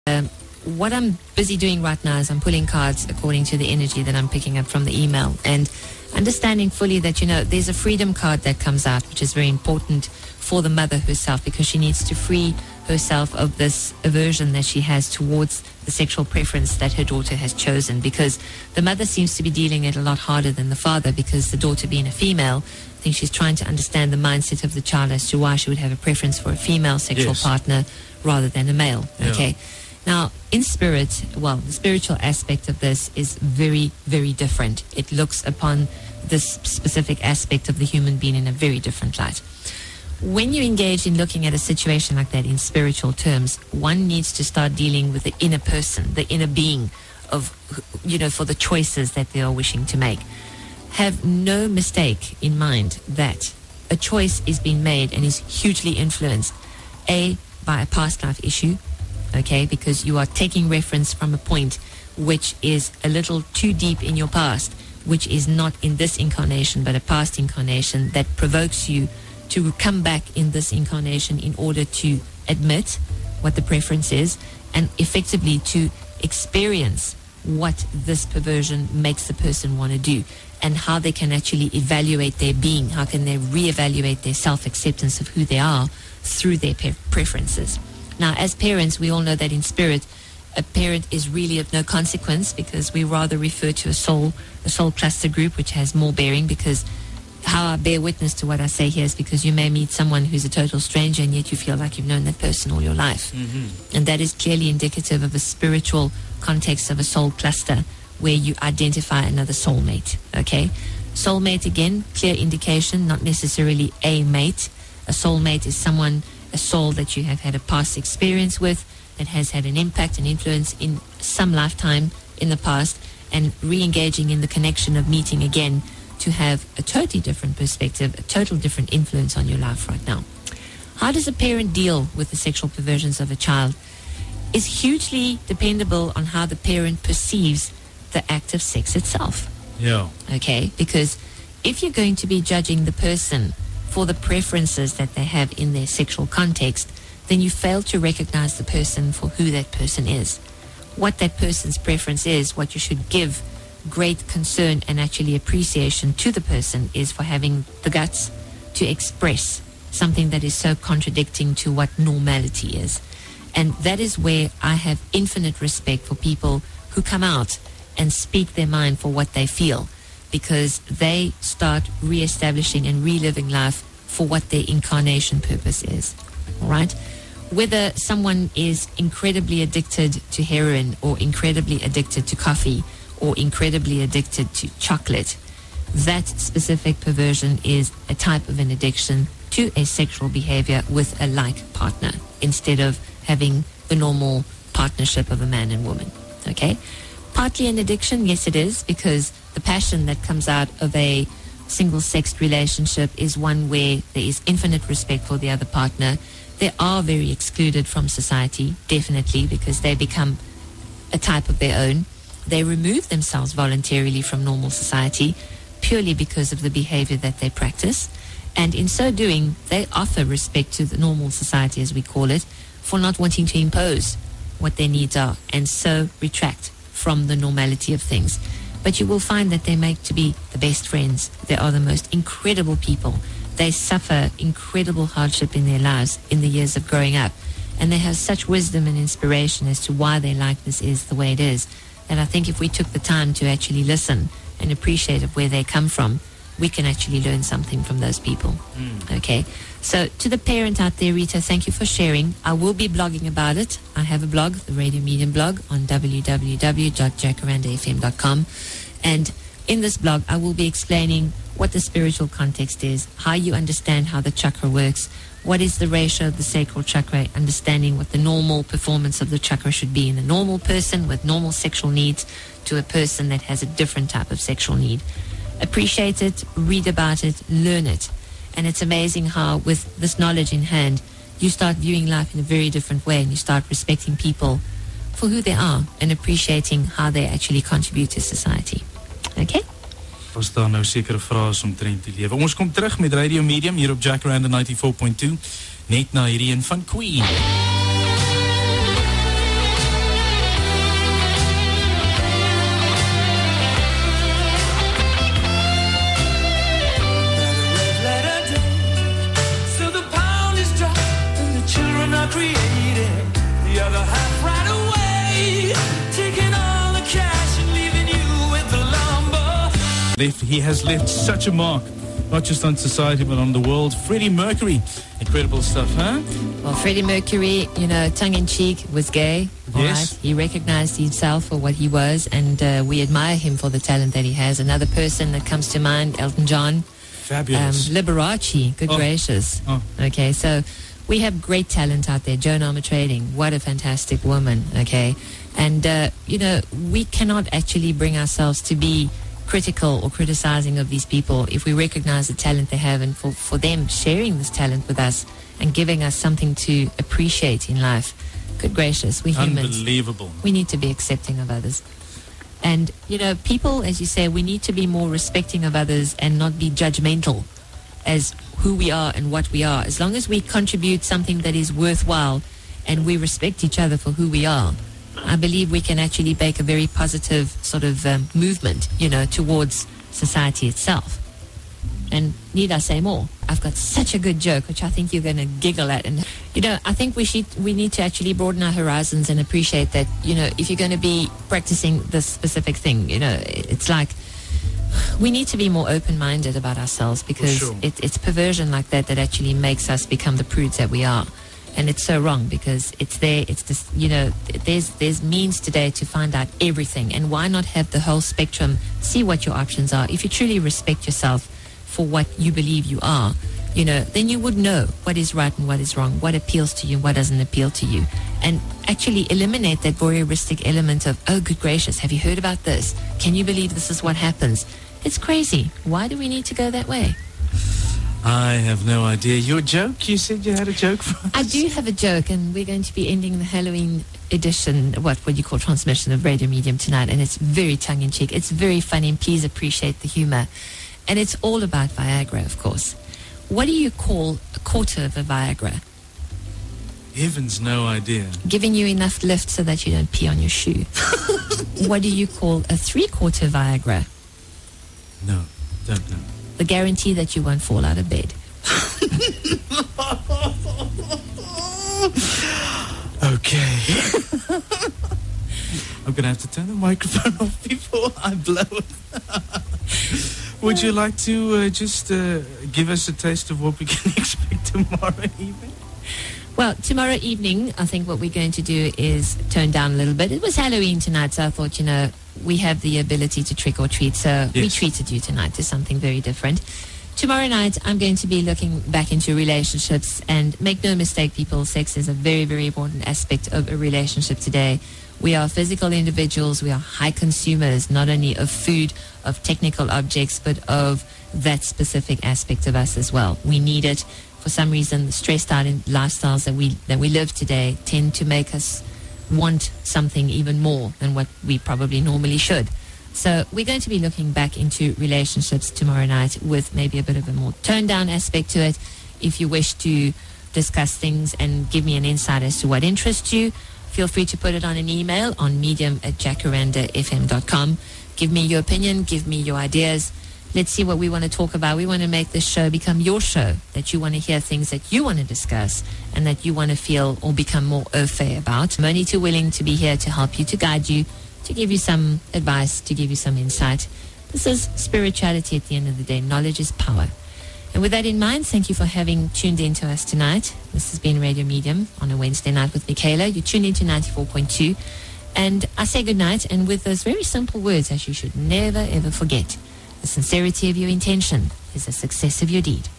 what I'm busy doing right now is I'm pulling cards according to the energy that I'm picking up from the email, and understanding fully that, there's a freedom card that comes out, which is very important for the mother herself, because she needs to free herself of this aversion that she has towards the sexual preference that her daughter has chosen, because the mother seems to be dealing it a lot harder than the father, because the daughter being a female, I think she's trying to understand the mindset of the child as to why she would have a preference for a female sexual partner rather than a male. Okay. Now, in spirit, the spiritual aspect of this is very, very different. It looks upon this specific aspect of the human being in a very different light. When you engage in looking at a situation like that in spiritual terms, one needs to start dealing with the inner person, the inner being of, for the choices that they are wishing to make. Have no mistake in mind that a choice is being made and is hugely influenced, by a past life issue, okay, because you are taking reference from a point which is a little too deep in your past, which is not in this incarnation but a past incarnation that provokes you to come back in this incarnation in order to admit what the preference is and effectively to experience what this perversion makes the person want to do, and how they can actually evaluate their being, how can they reevaluate their self-acceptance of who they are through their preferences. Now, as parents, we all know that in spirit, a parent is really of no consequence, because we rather refer to a soul cluster group, which has more bearing, because how I bear witness to what I say here is because you may meet someone who's a total stranger and yet you feel like you've known that person all your life. Mm-hmm. And that is clearly indicative of a spiritual context of a soul cluster where you identify another soulmate, okay? Soulmate, again, clear indication, not necessarily a mate. A soulmate is a soul that you have had a past experience with, that has had an impact and influence in some lifetime in the past, and re-engaging in the connection of meeting again to have a totally different perspective, a total different influence on your life right now. How does a parent deal with the sexual perversions of a child is hugely dependable on how the parent perceives the act of sex itself. Yeah. Okay? Because if you're going to be judging the person for the preferences that they have in their sexual context, then you fail to recognize the person for who that person is. What that person's preference is, what you should give great concern and actually appreciation to the person is for having the guts to express something that is so contradicting to what normality is. And that is where I have infinite respect for people who come out and speak their mind for what they feel, because they start re-establishing and reliving life for what their incarnation purpose is. All right? Whether someone is incredibly addicted to heroin or incredibly addicted to coffee or incredibly addicted to chocolate, that specific perversion is a type of an addiction to a sexual behavior with a like partner instead of having the normal partnership of a man and woman. Okay? Partly an addiction, yes it is, because the passion that comes out of a single-sexed relationship is one where there is infinite respect for the other partner. They are very excluded from society, definitely, because they become a type of their own. They remove themselves voluntarily from normal society purely because of the behavior that they practice. And in so doing, they offer respect to the normal society, as we call it, for not wanting to impose what their needs are, and so retract from the normality of things. But you will find that they make to be the best friends. They are the most incredible people. They suffer incredible hardship in their lives in the years of growing up. And they have such wisdom and inspiration as to why their likeness is the way it is. And I think if we took the time to actually listen and appreciate of where they come from, we can actually learn something from those people. Okay? So to the parent out there, Rita, thank you for sharing. I will be blogging about it. I have a blog, the Radio Medium blog, on www.jacarandafm.com. And in this blog, I will be explaining what the spiritual context is, how you understand how the chakra works, what is the ratio of the sacral chakra, understanding what the normal performance of the chakra should be in a normal person with normal sexual needs to a person that has a different type of sexual need. Appreciate it, read about it, learn it. And it's amazing how with this knowledge in hand, you start viewing life in a very different way, and you start respecting people for who they are and appreciating how they actually contribute to society. Okay? Was daar nou sekere vrae omtrent die lewe. Ons kom terug met Radio Medium hier op Jacaranda 94.2, net na hierdie een van Queen. He has left such a mark, not just on society, but on the world. Freddie Mercury. Incredible stuff, huh? Well, Freddie Mercury, tongue-in-cheek, was gay. All Yes. right? He recognized himself for what he was, and we admire him for the talent that he has. Another person that comes to mind, Elton John. Fabulous. Liberace, good gracious. Oh. Okay, so we have great talent out there. Joan Armatrading, what a fantastic woman, okay? And, we cannot actually bring ourselves to be critical or criticizing of these people if we recognize the talent they have, and for them sharing this talent with us and giving us something to appreciate in life. Good gracious, we're humans. Unbelievable. We need to be accepting of others. And, people, as you say, we need to be more respecting of others and not be judgmental as who we are and what we are. As long as we contribute something that is worthwhile and we respect each other for who we are, I believe we can actually make a very positive sort of movement, towards society itself. And need I say more? I've got such a good joke, which I think you're going to giggle at. And, I think we need to actually broaden our horizons and appreciate that, if you're going to be practicing this specific thing, it's like we need to be more open-minded about ourselves, because sure. It's perversion like that actually makes us become the prudes that we are. And it's so wrong, because it's there. It's this, there's means today to find out everything. And why not have the whole spectrum, see what your options are? If you truly respect yourself for what you believe you are, then you would know what is right and what is wrong, what appeals to you and what doesn't appeal to you. And actually eliminate that voyeuristic element of, oh, good gracious, have you heard about this? Can you believe this is what happens? It's crazy. Why do we need to go that way? I have no idea. Your joke? You said you had a joke for us? I do have a joke, and we're going to be ending the Halloween edition, what you call transmission of Radio Medium tonight, and it's very tongue-in-cheek. It's very funny, and please appreciate the humor. And it's all about Viagra, of course. What do you call a quarter of a Viagra? Heavens, no idea. Giving you enough lift so that you don't pee on your shoe. What do you call a three-quarter Viagra? No, don't know. The guarantee that you won't fall out of bed. Okay. I'm going to have to turn the microphone off before I blow it. Would you like to just give us a taste of what we can expect tomorrow evening? Well, tomorrow evening, I think what we're going to do is tone down a little bit. It was Halloween tonight, so I thought, we have the ability to trick or treat, so we treated you tonight to something very different. Tomorrow night, I'm going to be looking back into relationships, and make no mistake, people, sex is a very, very important aspect of a relationship today. We are physical individuals. We are high consumers, not only of food, of technical objects, but of that specific aspect of us as well. We need it. For some reason, the stressed out lifestyles that we live today tend to make us want something even more than what we probably normally should. So we're going to be looking back into relationships tomorrow night with maybe a bit of a more toned down aspect to it. If you wish to discuss things and give me an insight as to what interests you, feel free to put it on an email on medium@jacarandafm.com. Give me your opinion, give me your ideas. Let's see what we want to talk about. We want to make this show become your show, that you want to hear things that you want to discuss and that you want to feel or become more au fait about. I'm only too willing to be here to help you, to guide you, to give you some advice, to give you some insight. This is spirituality at the end of the day. Knowledge is power. And with that in mind, thank you for having tuned in to us tonight. This has been Radio Medium on a Wednesday night with Mikayla. You tuned in to 94.2. And I say good night, and with those very simple words that you should never, ever forget. The sincerity of your intention is the success of your deed.